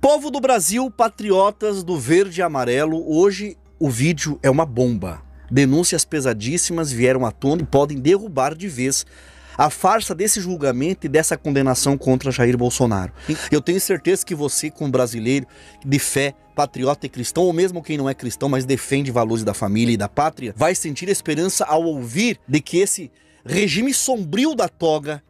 Povo do Brasil, patriotas do verde e amarelo, hoje o vídeo é uma bomba. Denúncias pesadíssimas vieram à tona e podem derrubar de vez a farsa desse julgamento e dessa condenação contra Jair Bolsonaro. Eu tenho certeza que você, como brasileiro de fé, patriota e cristão, ou mesmo quem não é cristão, mas defende valores da família e da pátria, vai sentir esperança ao ouvir de que esse regime sombrio da toga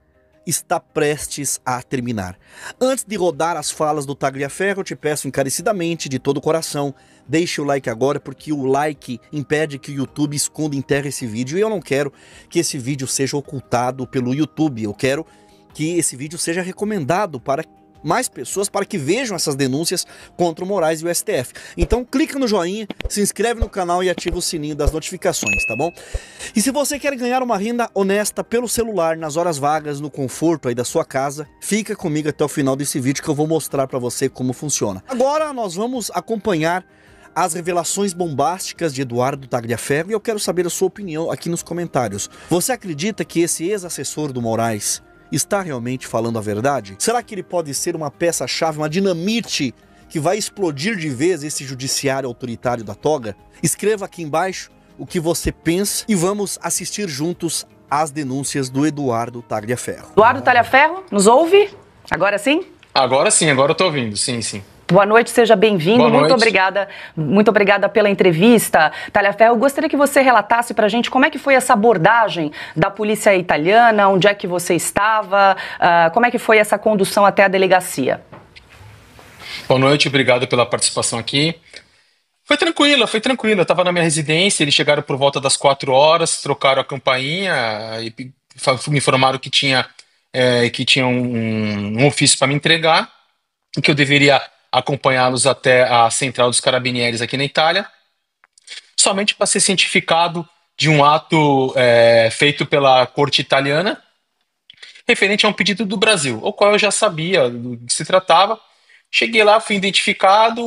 está prestes a terminar. Antes de rodar as falas do Tagliaferro, eu te peço encarecidamente, de todo o coração, deixe o like agora, porque o like impede que o YouTube esconda e enterre esse vídeo, e eu não quero que esse vídeo seja ocultado pelo YouTube. Eu quero que esse vídeo seja recomendado para mais pessoas, para que vejam essas denúncias contra o Moraes e o STF. Então clica no joinha, se inscreve no canal e ativa o sininho das notificações, tá bom? E se você quer ganhar uma renda honesta pelo celular, nas horas vagas, no conforto aí da sua casa, fica comigo até o final desse vídeo que eu vou mostrar para você como funciona. Agora nós vamos acompanhar as revelações bombásticas de Eduardo Tagliaferro e eu quero saber a sua opinião aqui nos comentários. Você acredita que esse ex-assessor do Moraes está realmente falando a verdade? Será que ele pode ser uma peça-chave, uma dinamite que vai explodir de vez esse judiciário autoritário da toga? Escreva aqui embaixo o que você pensa e vamos assistir juntos às denúncias do Eduardo Tagliaferro. Eduardo Tagliaferro, nos ouve? Agora sim? Agora sim, agora eu tô ouvindo, sim. Boa noite, seja bem-vindo. Muito obrigada pela entrevista. Tagliaferro, eu gostaria que você relatasse para a gente como é que foi essa abordagem da polícia italiana, onde é que você estava, como é que foi essa condução até a delegacia. Boa noite, obrigado pela participação aqui. Foi tranquila. Eu estava na minha residência, eles chegaram por volta das 4 horas, trocaram a campainha e me informaram que tinha um ofício para me entregar e que eu deveria acompanhá-los até a central dos carabinieri aqui na Itália, somente para ser cientificado de um ato feito pela corte italiana, referente a um pedido do Brasil, o qual eu já sabia do que se tratava. Cheguei lá, fui identificado,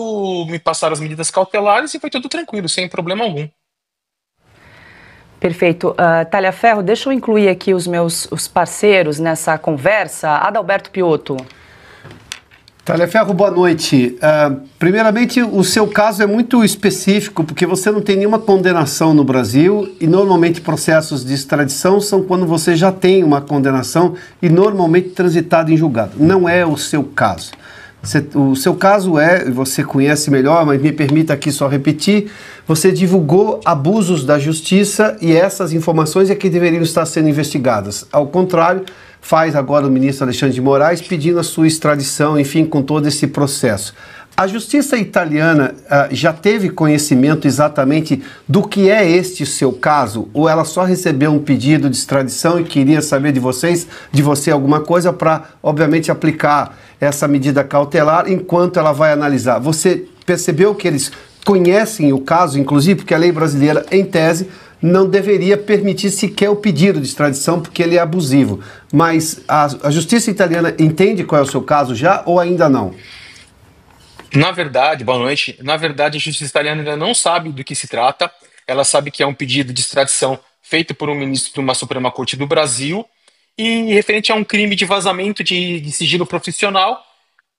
me passaram as medidas cautelares e foi tudo tranquilo, sem problema algum. Perfeito. Tagliaferro, deixa eu incluir aqui os parceiros nessa conversa. Adalberto Piotto. Tagliaferro, boa noite. Primeiramente, o seu caso é muito específico, porque você não tem nenhuma condenação no Brasil e normalmente processos de extradição são quando você já tem uma condenação e normalmente transitado em julgado. Não é o seu caso. O seu caso você conhece melhor, mas me permita aqui só repetir, você divulgou abusos da justiça e essas informações é que deveriam estar sendo investigadas. Ao contrário, faz agora o ministro Alexandre de Moraes pedindo a sua extradição, enfim, com todo esse processo. A justiça italiana já teve conhecimento exatamente do que é este seu caso? Ou ela só recebeu um pedido de extradição e queria saber de você alguma coisa para, obviamente, aplicar essa medida cautelar enquanto ela vai analisar? Você percebeu que eles conhecem o caso, inclusive, porque a lei brasileira, em tese, não deveria permitir sequer o pedido de extradição, porque ele é abusivo. Mas a justiça italiana entende qual é o seu caso já ou ainda não? Na verdade, boa noite, a justiça italiana ainda não sabe do que se trata. Ela sabe que é um pedido de extradição feito por um ministro de uma Suprema Corte do Brasil e referente a um crime de vazamento de sigilo profissional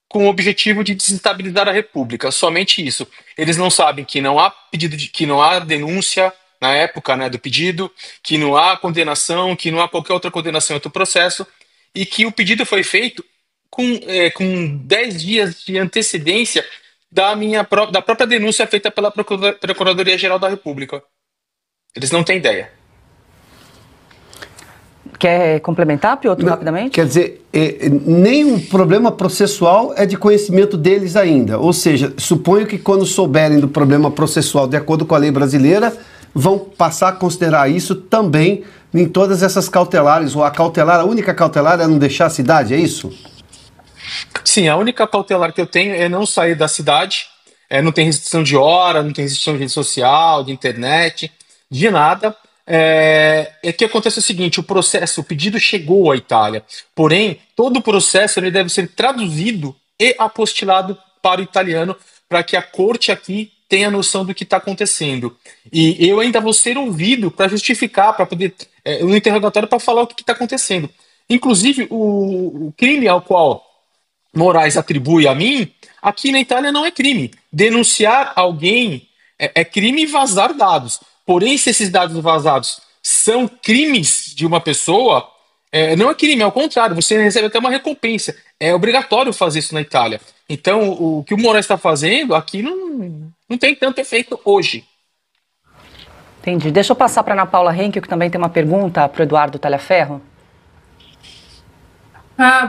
com o objetivo de desestabilizar a República. Somente isso. Eles não sabem que não há que não há denúncia na época, né, do pedido, que não há condenação, que não há qualquer outra condenação em outro processo e que o pedido foi feito com 10 dias de antecedência da própria denúncia feita pela Procuradoria-Geral da República. Eles não têm ideia. Quer complementar, Piotto, rapidamente? Quer dizer, nem o problema processual é de conhecimento deles ainda. Ou seja, suponho que quando souberem do problema processual, de acordo com a lei brasileira, vão passar a considerar isso também em todas essas cautelares. Ou a única cautelar é não deixar a cidade, é isso? Sim, a única cautelar que eu tenho é não sair da cidade. Não tem restrição de hora, não tem restrição de rede social, de internet, de nada. Que acontece o seguinte, o pedido chegou à Itália, porém, todo o processo ele deve ser traduzido e apostilado para o italiano, para que a corte aqui tenha noção do que está acontecendo. E eu ainda vou ser ouvido para justificar, para poder, no interrogatório, para falar o que está acontecendo. Inclusive, o crime ao qual Moraes atribui a mim Aqui na Itália não é crime. Denunciar alguém é crime vazar dados. Porém, se esses dados vazados são crimes de uma pessoa, não é crime, ao contrário, você recebe até uma recompensa. É obrigatório fazer isso na Itália. Então, o que o Moraes está fazendo aqui não tem tanto efeito hoje. Entendi. Deixa eu passar para a Ana Paula Henkel, que também tem uma pergunta para o Eduardo Talhaferro.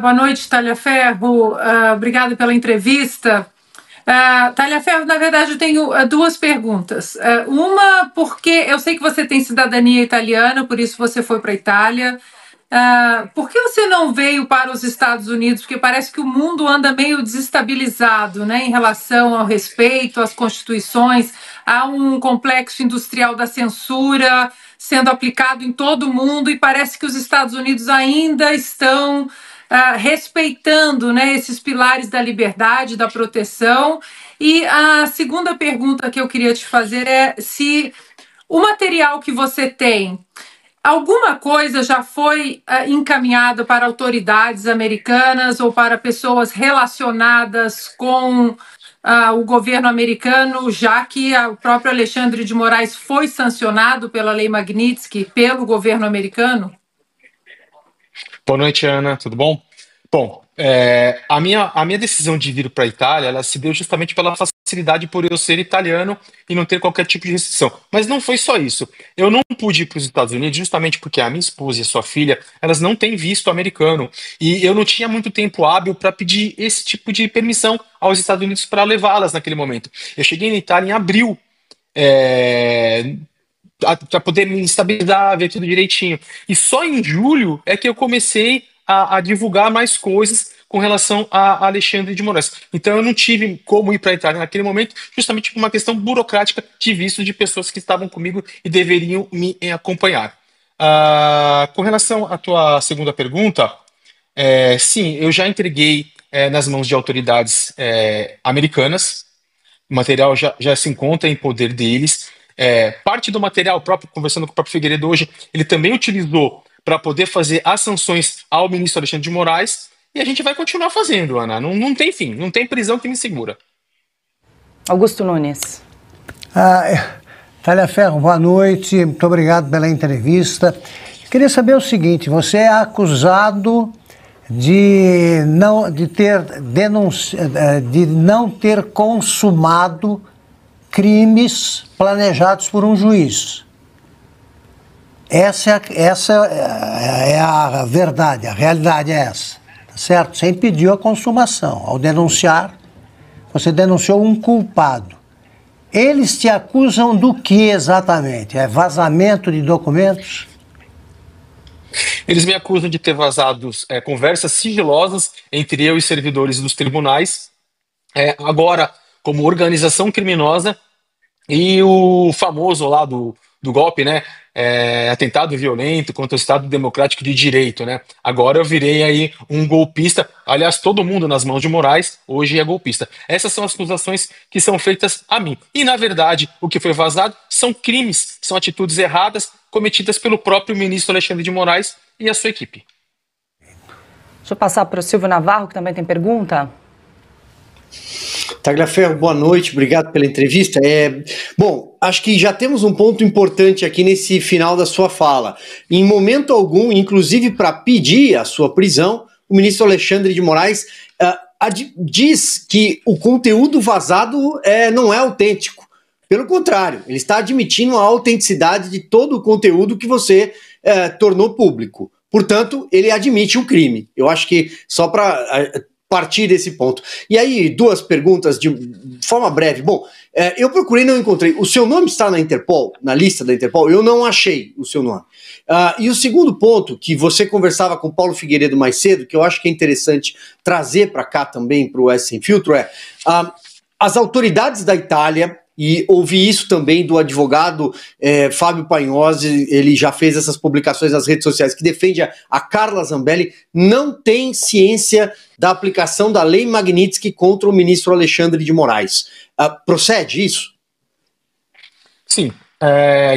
Boa noite, Talhaferro. Obrigada pela entrevista. Talhaferro, na verdade, eu tenho duas perguntas. Uma, porque eu sei que você tem cidadania italiana, por isso você foi para a Itália. Por que você não veio para os Estados Unidos? Porque parece que o mundo anda meio desestabilizado, né, em relação ao respeito às constituições. Há um complexo industrial da censura sendo aplicado em todo o mundo e parece que os Estados Unidos ainda estão respeitando, né, esses pilares da liberdade, da proteção. E a segunda pergunta que eu queria te fazer é se o material que você tem, alguma coisa já foi encaminhada para autoridades americanas ou para pessoas relacionadas com o governo americano, já que o próprio Alexandre de Moraes foi sancionado pela Lei Magnitsky pelo governo americano? Boa noite, Ana, tudo bom? Bom, a minha decisão de vir para a Itália, ela se deu justamente pela facilidade por eu ser italiano e não ter qualquer tipo de restrição. Mas não foi só isso. Eu não pude ir para os Estados Unidos justamente porque a minha esposa e a sua filha, elas não têm visto americano. E eu não tinha muito tempo hábil para pedir esse tipo de permissão aos Estados Unidos para levá-las naquele momento. Eu cheguei na Itália em abril, para poder me estabilizar, ver tudo direitinho. E só em julho é que eu comecei a divulgar mais coisas com relação a Alexandre de Moraes. Então eu não tive como ir para a Itália naquele momento, justamente por uma questão burocrática de visto de pessoas que estavam comigo e deveriam me acompanhar. Com relação à tua segunda pergunta, sim, eu já entreguei nas mãos de autoridades americanas. O material já se encontra em poder deles. Parte do material, próprio, conversando com o próprio Figueiredo hoje, ele também utilizou para poder fazer as sanções ao ministro Alexandre de Moraes, e a gente vai continuar fazendo, Ana. Não tem fim, não tem prisão que me segura. Augusto Nunes. Talhaferro, boa noite, muito obrigado pela entrevista. Eu queria saber o seguinte, você é acusado de não ter consumado crimes planejados por um juiz. Essa é a verdade, a realidade é essa, tá certo? Você impediu a consumação. Ao denunciar, você denunciou um culpado. Eles te acusam do que exatamente? É vazamento de documentos? Eles me acusam de ter vazado conversas sigilosas entre eu e servidores dos tribunais, agora como organização criminosa, e o famoso lá do golpe, né? Atentado violento contra o Estado Democrático de Direito, né? Agora eu virei aí um golpista. Aliás, todo mundo nas mãos de Moraes hoje é golpista. Essas são as acusações que são feitas a mim. E, na verdade, o que foi vazado são crimes, são atitudes erradas cometidas pelo próprio ministro Alexandre de Moraes e a sua equipe. Deixa eu passar para o Silvio Navarro, que também tem pergunta. Talhaferro, boa noite, obrigado pela entrevista. Bom, acho que já temos um ponto importante aqui nesse final da sua fala. Em momento algum, inclusive para pedir a sua prisão, o ministro Alexandre de Moraes diz que o conteúdo vazado não é autêntico. Pelo contrário, ele está admitindo a autenticidade de todo o conteúdo que você tornou público. Portanto, ele admite um crime. Eu acho que só para partir desse ponto. E aí, duas perguntas de forma breve. Bom, eu procurei e não encontrei. O seu nome está na Interpol, na lista da Interpol? Eu não achei o seu nome. E o segundo ponto, que você conversava com o Paulo Figueiredo mais cedo, que eu acho que é interessante trazer para cá também, para o S Sem Filtro, as autoridades da Itália, e ouvi isso também do advogado Fábio Pagnozzi, ele já fez essas publicações nas redes sociais, que defende a Carla Zambelli, não tem ciência da aplicação da Lei Magnitsky contra o ministro Alexandre de Moraes. Procede isso? Sim.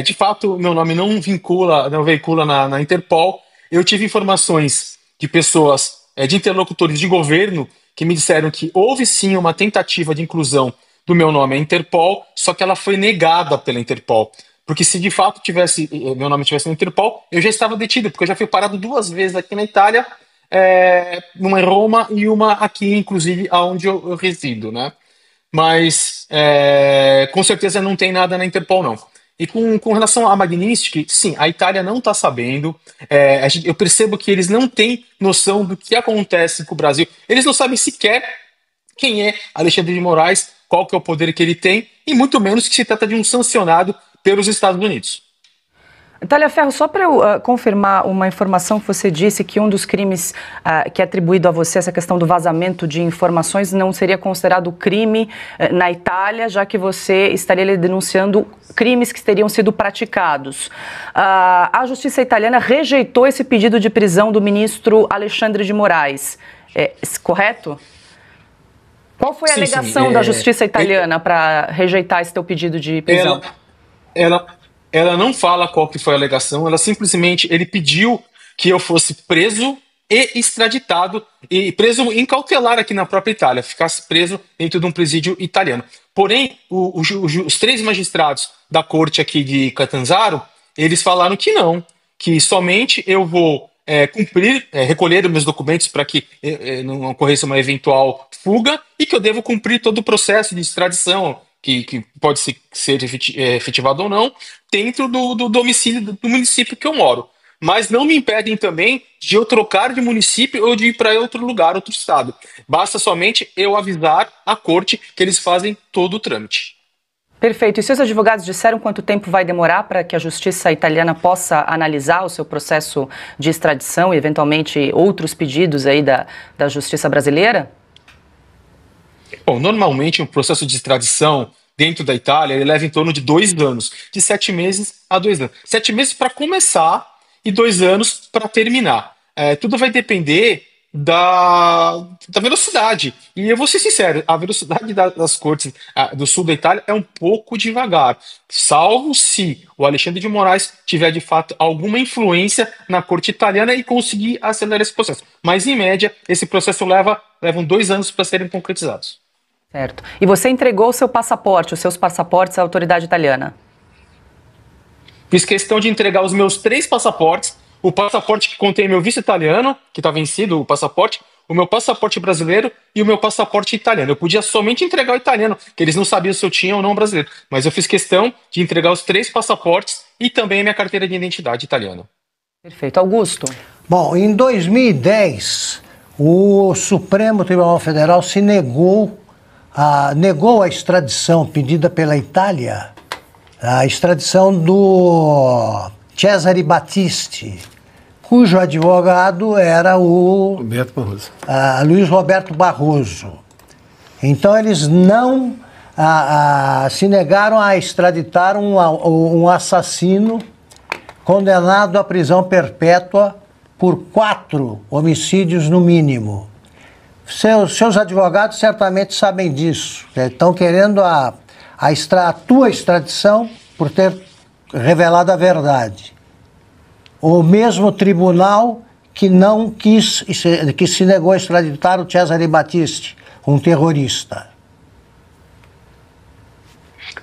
De fato, meu nome não veicula na Interpol. Eu tive informações de pessoas, de interlocutores de governo, que me disseram que houve sim uma tentativa de inclusão do meu nome à Interpol, só que ela foi negada pela Interpol. Porque se de fato meu nome tivesse na Interpol, eu já estava detido, porque eu já fui parado 2 vezes aqui na Itália, uma em Roma e uma aqui, inclusive, onde eu resido, né? Mas com certeza não tem nada na Interpol, não. E com relação à Magnitsky, sim, a Itália não está sabendo. Eu percebo que eles não têm noção do que acontece com o Brasil. Eles não sabem sequer quem é Alexandre de Moraes, qual que é o poder que ele tem, e muito menos que se trata de um sancionado pelos Estados Unidos. Talhaferro, só para eu confirmar uma informação que você disse, que um dos crimes que é atribuído a você, essa questão do vazamento de informações, não seria considerado crime na Itália, já que você estaria denunciando crimes que teriam sido praticados. A justiça italiana rejeitou esse pedido de prisão do ministro Alexandre de Moraes, correto? Qual foi a alegação da justiça italiana para rejeitar esse teu pedido de prisão? Ela não fala qual que foi a alegação, ele pediu que eu fosse preso e extraditado, e preso em cautelar aqui na própria Itália, ficasse preso dentro de um presídio italiano. Porém, os 3 magistrados da corte aqui de Catanzaro, eles falaram que não, que somente eu vou recolher os meus documentos para que não ocorresse uma eventual fuga, e que eu devo cumprir todo o processo de extradição, que pode ser efetivado ou não, dentro do domicílio do município que eu moro. Mas não me impedem também de eu trocar de município ou de ir para outro lugar, outro estado. Basta somente eu avisar a corte que eles fazem todo o trâmite. Perfeito. E seus advogados disseram quanto tempo vai demorar para que a justiça italiana possa analisar o seu processo de extradição e, eventualmente, outros pedidos aí da justiça brasileira? Bom, normalmente um processo de extradição dentro da Itália ele leva em torno de 2 anos, de 7 meses a 2 anos. 7 meses para começar e 2 anos para terminar. Tudo vai depender da velocidade. E eu vou ser sincero, a velocidade das cortes do sul da Itália é um pouco devagar, salvo se o Alexandre de Moraes tiver de fato alguma influência na corte italiana e conseguir acelerar esse processo. Mas, em média, esse processo levam 2 anos para serem concretizados. Certo. E você entregou o seu passaporte, os seus passaportes à autoridade italiana? Fiz questão de entregar os meus 3 passaportes, o passaporte que contém meu visto italiano, que está vencido, o passaporte, o meu passaporte brasileiro e o meu passaporte italiano. Eu podia somente entregar o italiano, que eles não sabiam se eu tinha ou não brasileiro. Mas eu fiz questão de entregar os 3 passaportes e também a minha carteira de identidade italiana. Perfeito. Augusto? Bom, em 2010, o Supremo Tribunal Federal negou a extradição pedida pela Itália, a extradição do Cesare Battisti, cujo advogado era o Luiz Roberto Barroso. Então eles não se negaram a extraditar um assassino condenado à prisão perpétua por 4 homicídios no mínimo. Seus advogados certamente sabem disso. Estão querendo a tua extradição por ter revelado a verdade. O mesmo tribunal que que se negou a extraditar o Cesare Battisti, um terrorista.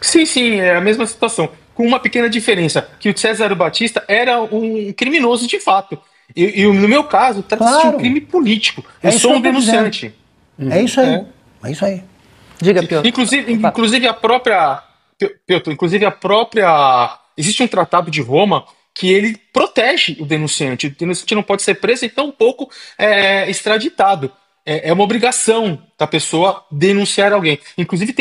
Sim, é a mesma situação. Com uma pequena diferença, que o Cesare Battisti era um criminoso de fato. E no meu caso, trata-se de um crime político. Eu sou um denunciante. É isso aí. É isso aí. Diga, Piotr. Inclusive a própria... Piotr, existe um tratado de Roma que ele protege o denunciante. O denunciante não pode ser preso e tampouco extraditado. É uma obrigação da pessoa denunciar alguém. Inclusive,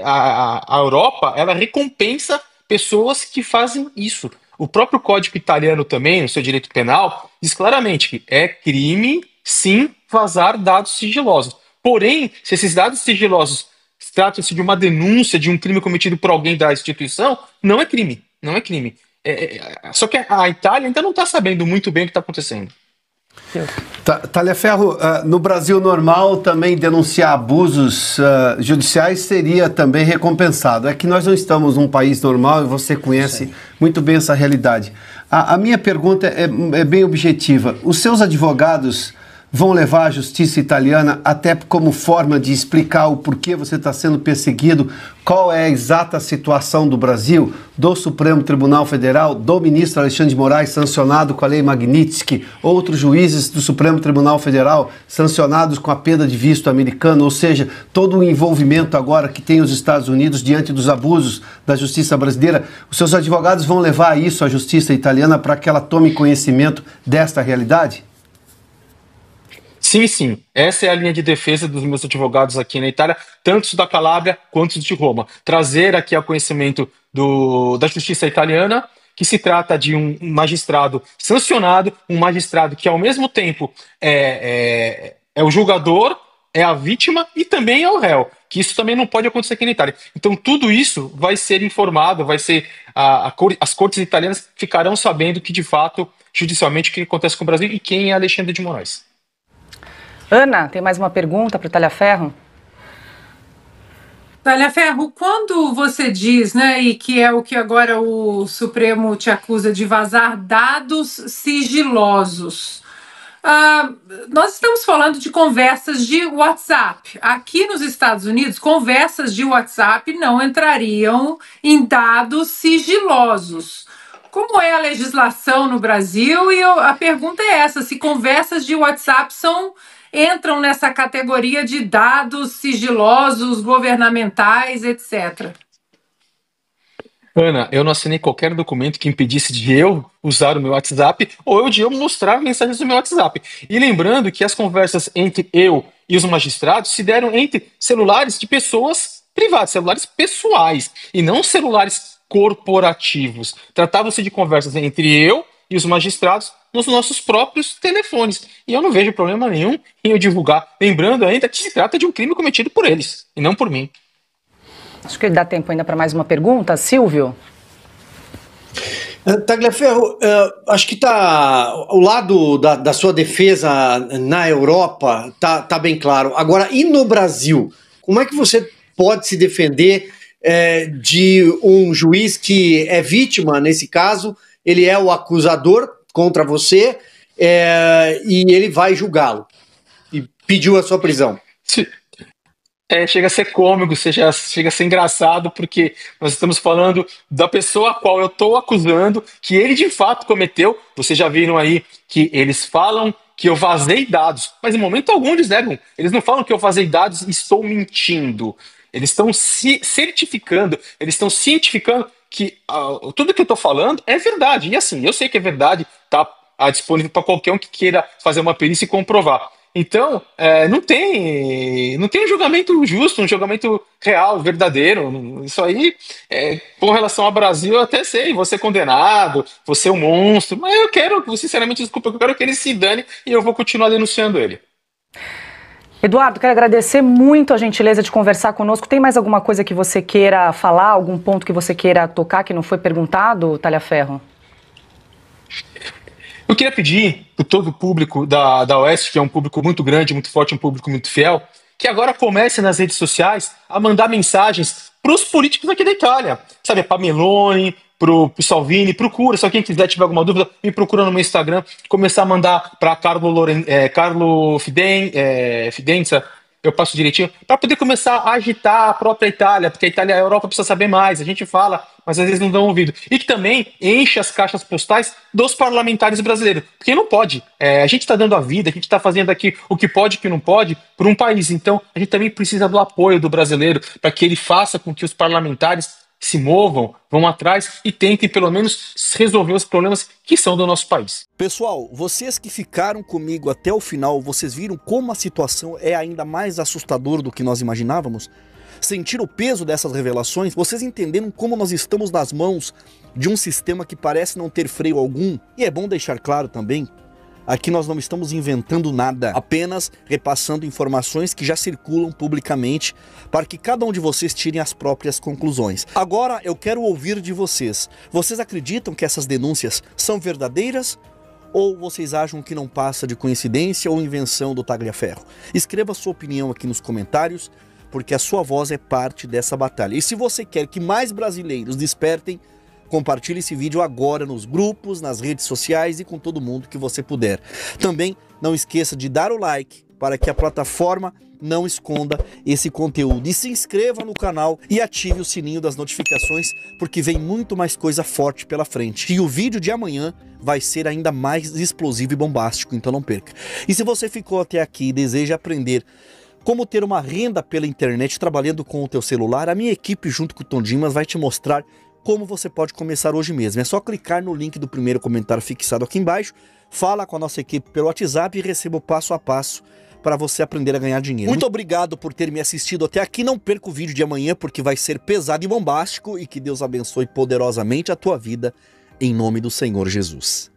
a Europa, ela recompensa pessoas que fazem isso. O próprio Código Italiano também, no seu direito penal, diz claramente que é crime, sim, vazar dados sigilosos. Porém, se esses dados sigilosos tratam-se de uma denúncia de um crime cometido por alguém da instituição, não é crime. Não é crime. Só que a Itália ainda não está sabendo muito bem o que está acontecendo. Talhaferro, no Brasil normal também denunciar abusos judiciais seria também recompensado. É que nós não estamos num país normal e você conhece muito bem essa realidade. A minha pergunta é bem objetiva. Os seus advogados vão levar à justiça italiana até como forma de explicar o porquê você está sendo perseguido, qual é a exata situação do Brasil, do Supremo Tribunal Federal, do ministro Alexandre de Moraes sancionado com a Lei Magnitsky, outros juízes do Supremo Tribunal Federal sancionados com a perda de visto americano, ou seja, todo o envolvimento agora que tem os Estados Unidos diante dos abusos da justiça brasileira. Os seus advogados vão levar isso à justiça italiana para que ela tome conhecimento desta realidade? Sim, sim. Essa é a linha de defesa dos meus advogados aqui na Itália, tanto os da Calábria quanto os de Roma. Trazer aqui ao conhecimento da justiça italiana que se trata de um magistrado sancionado, um magistrado que ao mesmo tempo é o julgador, é a vítima e também é o réu, que isso também não pode acontecer aqui na Itália. Então tudo isso vai ser informado, vai ser as cortes italianas ficarão sabendo que de fato, judicialmente, o que acontece com o Brasil e quem é Alexandre de Moraes. Ana, tem mais uma pergunta para o Talhaferro? Talhaferro, quando você diz, né, e que é o que agora o Supremo te acusa de vazar dados sigilosos, nós estamos falando de conversas de WhatsApp. Aqui nos Estados Unidos, conversas de WhatsApp não entrariam em dados sigilosos. Como é a legislação no Brasil? E a pergunta é essa, se conversas de WhatsApp entram nessa categoria de dados sigilosos, governamentais, etc. Ana, eu não assinei qualquer documento que impedisse de eu usar o meu WhatsApp ou de eu mostrar mensagens do meu WhatsApp. E lembrando que as conversas entre eu e os magistrados se deram entre celulares de pessoas privadas, celulares pessoais, e não celulares corporativos. Tratava-se de conversas entre eu e os magistrados nos nossos próprios telefones. E eu não vejo problema nenhum em eu divulgar. Lembrando ainda que se trata de um crime cometido por eles, e não por mim. Acho que dá tempo ainda para mais uma pergunta. Silvio? Tagliaferro, acho que o lado da sua defesa na Europa tá bem claro. Agora, e no Brasil? Como é que você pode se defender de um juiz que é vítima, nesse caso, ele é o acusador contra você e ele vai julgá-lo e pediu a sua prisão? Chega a ser cômico, chega a ser engraçado, porque nós estamos falando da pessoa a qual eu estou acusando, que ele de fato cometeu. Vocês já viram aí que eles falam que eu vazei dados, mas em momento algum eles negam. Eles não falam que eu vazei dados e estou mentindo. Eles estão se certificando, eles estão cientificando que tudo que eu estou falando é verdade. E assim, eu sei que é verdade, está disponível para qualquer um que queira fazer uma perícia e comprovar. Então, não tem um julgamento justo, um julgamento real, verdadeiro. Isso aí, com relação ao Brasil, eu até sei, vou ser condenado, vou ser um monstro, mas eu quero, sinceramente, desculpa, eu quero que ele se dane e eu vou continuar denunciando ele. Eduardo, quero agradecer muito a gentileza de conversar conosco. Tem mais alguma coisa que você queira falar, algum ponto que você queira tocar que não foi perguntado, Talhaferro? Eu queria pedir para todo o público da Oeste, que é um público muito grande, muito forte, um público muito fiel, que agora comece nas redes sociais a mandar mensagens para os políticos aqui da Itália. Sabe, para Meloni, para o Salvini, procura, se alguém quiser tiver alguma dúvida, me procura no meu Instagram, começar a mandar para Carlo Fidenza, eu passo direitinho, para poder começar a agitar a própria Itália, porque a Europa precisa saber mais, a gente fala, mas às vezes não dão ouvido. E que também enche as caixas postais dos parlamentares brasileiros, porque não pode. A gente está dando a vida, a gente está fazendo aqui o que pode e o que não pode por um país, então a gente também precisa do apoio do brasileiro para que ele faça com que os parlamentares se movam, vão atrás e tentem pelo menos resolver os problemas que são do nosso país. Pessoal, vocês que ficaram comigo até o final, vocês viram como a situação é ainda mais assustadora do que nós imaginávamos? Sentir o peso dessas revelações? Vocês entenderam como nós estamos nas mãos de um sistema que parece não ter freio algum? E é bom deixar claro também, aqui nós não estamos inventando nada, apenas repassando informações que já circulam publicamente para que cada um de vocês tirem as próprias conclusões. Agora eu quero ouvir de vocês. Vocês acreditam que essas denúncias são verdadeiras? Ou vocês acham que não passa de coincidência ou invenção do Tagliaferro? Escreva sua opinião aqui nos comentários, porque a sua voz é parte dessa batalha. E se você quer que mais brasileiros despertem, compartilhe esse vídeo agora nos grupos, nas redes sociais e com todo mundo que você puder. Também não esqueça de dar o like para que a plataforma não esconda esse conteúdo. E se inscreva no canal e ative o sininho das notificações, porque vem muito mais coisa forte pela frente. E o vídeo de amanhã vai ser ainda mais explosivo e bombástico, então não perca. E se você ficou até aqui e deseja aprender como ter uma renda pela internet trabalhando com o teu celular, a minha equipe junto com o Tom Dimas vai te mostrar como você pode começar hoje mesmo. É só clicar no link do primeiro comentário fixado aqui embaixo, fala com a nossa equipe pelo WhatsApp e receba o passo a passo para você aprender a ganhar dinheiro. Muito obrigado por ter me assistido até aqui. Não perca o vídeo de amanhã, porque vai ser pesado e bombástico, e que Deus abençoe poderosamente a tua vida, em nome do Senhor Jesus.